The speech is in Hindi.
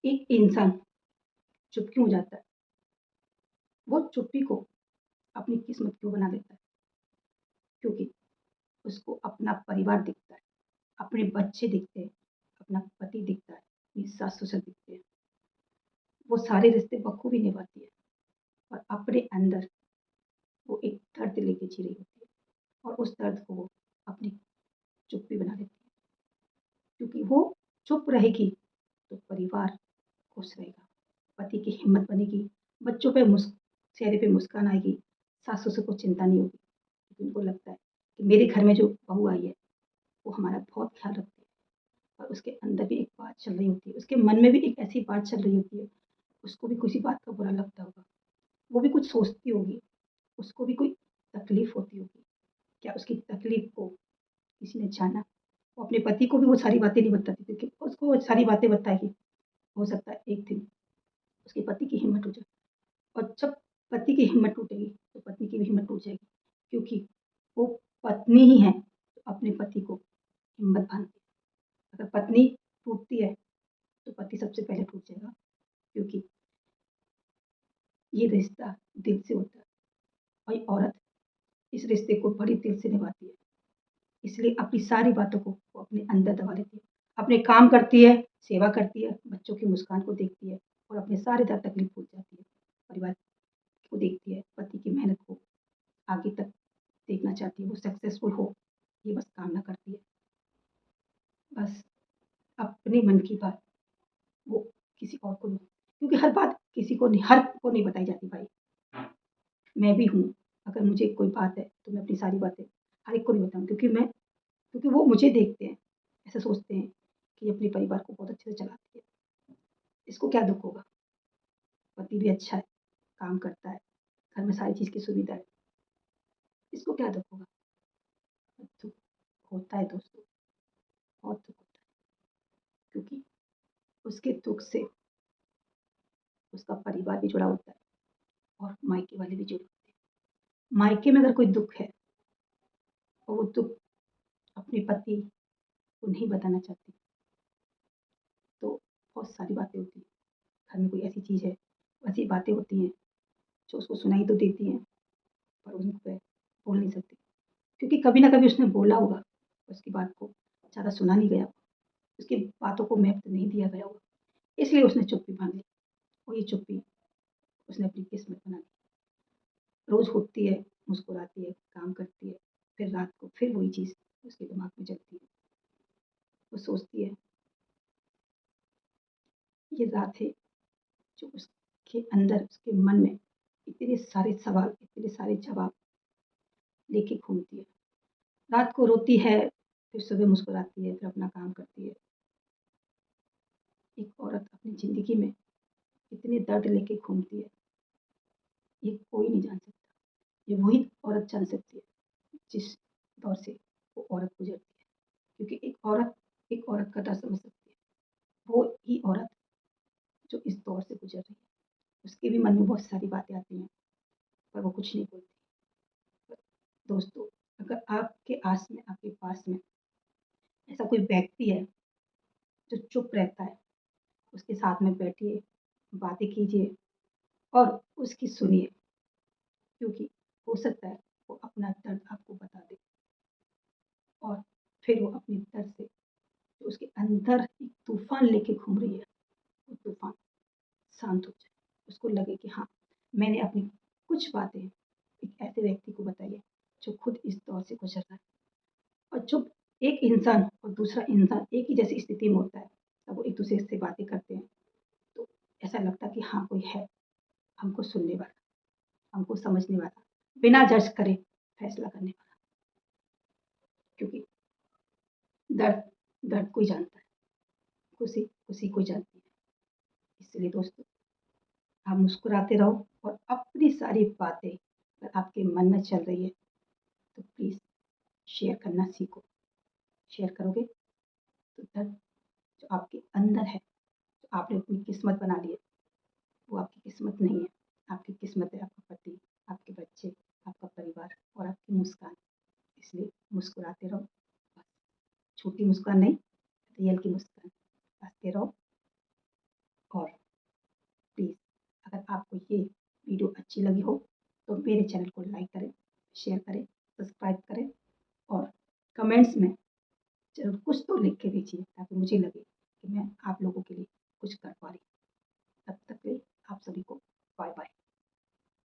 एक इंसान चुप क्यों हो जाता है? वो चुप्पी को अपनी किस्मत क्यों बना लेता है? क्योंकि उसको अपना परिवार दिखता है, अपने बच्चे दिखते हैं, अपना पति दिखता है, अपनी सास-ससुर दिखते हैं। वो सारे रिश्ते बखूबी निभाती है और अपने अंदर वो एक दर्द लेके जी रही होती है और उस दर्द को वो अपनी चुप्पी बना लेती है। क्योंकि वो चुप रहेगी तो परिवार खुश रहेगा, पति की हिम्मत बनेगी, बच्चों पे चेहरे पे मुस्कान आएगी, सास-ससुर को चिंता नहीं होगी क्योंकि उनको लगता है कि मेरे घर में जो बहू आई है, वो हमारा बहुत ख़्याल रखती है और उसके अंदर भी एक बात चल रही होती है, उसके मन में भी एक ऐसी बात चल रही होती है, उसको भी किसी बात का बुरा लगता होगा, वो भी कुछ सोचती होगी, उसको भी कोई तकलीफ़ होती होगी। क्या उसकी तकलीफ़ को किसी ने जाना? वो अपने पति को भी वो सारी बातें नहीं बताती क्योंकि उसको वो सारी बातें बताएगी, हो सकता है एक दिन उसके पति की हिम्मत टूट जाए और जब पति की हिम्मत टूटेगी, तो पत्नी की भी हिम्मत टूट जाएगी क्योंकि वो पत्नी ही है, तो अपने पति को हिम्मत बाँधती है। अगर पत्नी टूटती है, तो पति सबसे पहले टूट जाएगा क्योंकि ये रिश्ता दिल से होता है और ये औरत इस रिश्ते को बड़ी दिल से निभाती है। इसलिए अपनी सारी बातों को वो अपने अंदर दबा लेती है। अपने काम करती है, सेवा करती है, बच्चों की मुस्कान को देखती है और अपने सारे दर्द तकलीफ भूल जाती है। परिवार को देखती है, पति की मेहनत को आगे तक देखना चाहती है, वो सक्सेसफुल हो, ये बस कामना करती है। बस अपने मन की बात वो किसी और को नहीं, क्योंकि हर बात किसी को नहीं, हर को नहीं बताई जाती भाई। मैं भी हूँ, अगर मुझे कोई बात है, तो मैं अपनी सारी बातें हर एक को नहीं बताऊँ क्योंकि वो मुझे देखते हैं, ऐसा सोचते हैं कि ये अपने परिवार को बहुत अच्छे से चलाती है। इसको क्या दुःख होगा? पति भी अच्छा है, काम करता है, घर में सारी चीज़ की सुविधा है, इसको क्या दुःख होगा? दुःख होता है दोस्तों, बहुत दुःख होता है क्योंकि उसके दुःख से उसका परिवार भी जुड़ा होता है और मायके वाले भी जुड़े होते हैं। मायके में अगर कोई दुःख है और वो दुःख अपने पति को नहीं बताना चाहती, तो बहुत सारी बातें होती हैं। घर में कोई ऐसी चीज़ है, ऐसी बातें होती हैं जो उसको सुनाई तो देती हैं, पर उन पे बोल नहीं सकती क्योंकि कभी ना कभी उसने बोला होगा, उसकी बात को ज़्यादा सुना नहीं गया, उसकी बातों को महत्व नहीं दिया गया होगा, इसलिए उसने चुप्पी बाँध ली और ये चुप्पी उसने अपनी किस्मत बना ली। रोज़ उठती है, मुस्कुराती है, काम करती है, फिर रात को फिर वही चीज़ उसके दिमाग में चलती है। वो सोचती है, ये रात है जो उसके अंदर, उसके मन में इतने सारे सवाल, इतने सारे जवाब लेके घूमती है। रात को रोती है, फिर सुबह मुस्कुराती है, फिर अपना काम करती है। एक औरत अपनी ज़िंदगी में इतने दर्द लेके घूमती है, ये कोई नहीं जान सकता। ये वही औरत जान सकती है, जिस दौर से वो औरत गुज़रती है। क्योंकि एक औरत का दर्द समझ सकती है। वो ही औरत जो इस दौर से गुज़र रही है। उसके भी मन में बहुत सारी बातें आती हैं, पर वो कुछ नहीं बोलती। पर दोस्तों, अगर आपके पास में ऐसा कोई व्यक्ति है जो चुप रहता है, उसके साथ में बैठिए, बातें कीजिए और उसकी सुनिए क्योंकि हो सकता है वो अपना दर्द आपको बता दे और फिर वो अपने दर्द से जो उसके अंदर एक तूफ़ान लेके घूम रही है, वो तूफ़ान शांत हो जाए। उसको लगे कि हाँ, मैंने अपनी कुछ बातें एक ऐसे व्यक्ति को बताई है, जो खुद इस दौर से गुज़र रहा है और जब एक इंसान और दूसरा इंसान एक ही जैसी स्थिति में होता है, तब वो एक-दूसरे से बातें करते हैं, तो ऐसा लगता है कि हाँ, कोई है हमको सुनने वाला, हमको समझने वाला, बिना जज करे फैसला करने वाला। क्योंकि दर्द दर्द को ही जानता है, खुशी खुशी को जानती है। इसलिए दोस्तों, आप मुस्कुराते रहो और अपनी सारी बातें अगर आपके मन में चल रही है, तो प्लीज़ शेयर करना सीखो। शेयर करोगे तो दर्द जो आपके अंदर है, जो आपने अपनी किस्मत बना ली है, वो आपकी किस्मत नहीं है। आपकी किस्मत है आपका पति, आपके बच्चे, आपका परिवार और आपकी मुस्कान। इसलिए मुस्कुराते रहो, बस झूठी मुस्कान नहीं, रियल की मुस्कान। हँसते रहो और आपको ये वीडियो अच्छी लगी हो तो मेरे चैनल को लाइक करें, शेयर करें, सब्सक्राइब करें और कमेंट्स में ज़रूर कुछ तो लिख के भेजिए ताकि मुझे लगे कि मैं आप लोगों के लिए कुछ कर पा रही हूँ। तब तक के लिए आप सभी को बाय बाय।